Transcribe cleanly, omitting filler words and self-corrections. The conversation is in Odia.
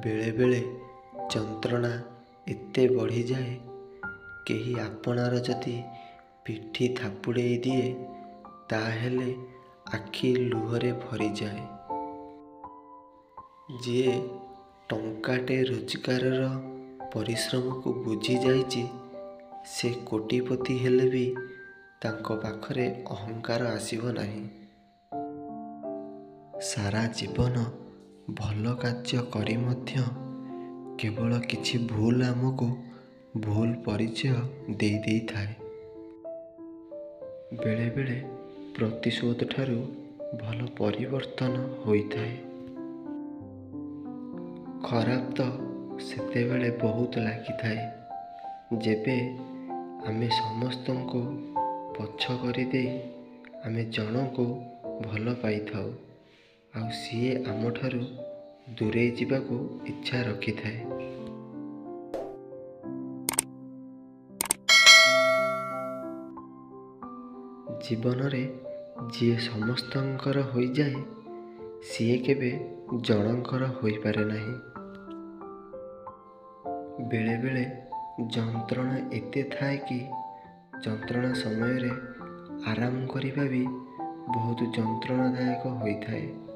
ବେଳେବେଳେ ଯନ୍ତ୍ରଣା ଏତେ ବଢ଼ିଯାଏ, କେହି ଆପଣାର ଯଦି ପିଠି ଥାପୁଡ଼େଇ ଦିଏ, ତାହେଲେ ଆଖି ଲୁହରେ ଭରିଯାଏ। ଯିଏ ଟଙ୍କାଟେ ରୋଜଗାରର ପରିଶ୍ରମକୁ ବୁଝିଯାଇଛି, ସେ କୋଟିପତି ହେଲେ ବି ତାଙ୍କ ପାଖରେ ଅହଙ୍କାର ଆସିବ ନାହିଁ। ସାରା ଜୀବନ ଭଲ କାର୍ଯ୍ୟ କରି ମଧ୍ୟ କେବଳ କିଛି ଭୁଲ ଆମକୁ ଭୁଲ ପରିଚୟ ଦେଇ ଦେଇଥାଏ। ବେଳେବେଳେ ପ୍ରତିଶୋଧ ଠାରୁ ଭଲ ପରିବର୍ତ୍ତନ ହୋଇଥାଏ। ଖରାପ ତ ସେତେବେଳେ ବହୁତ ଲାଗିଥାଏ, ଯେବେ ଆମେ ସମସ୍ତଙ୍କୁ ପଛ କରିଦେଇ ଆମେ ଜଣକୁ ଭଲ ପାଇଥାଉ, ଆଉ ସିଏ ଆମଠାରୁ ଦୂରେଇ ଯିବାକୁ ଇଚ୍ଛା ରଖିଥାଏ। ଜୀବନରେ ଯିଏ ସମସ୍ତଙ୍କର ହୋଇଯାଏ, ସିଏ କେବେ ଜଣଙ୍କର ହୋଇପାରେ ନାହିଁ। ବେଳେବେଳେ ଯନ୍ତ୍ରଣା ଏତେ ଥାଏ କି ଯନ୍ତ୍ରଣା ସମୟରେ ଆରାମ କରିବା ବି ବହୁତ ଯନ୍ତ୍ରଣାଦାୟକ ହୋଇଥାଏ।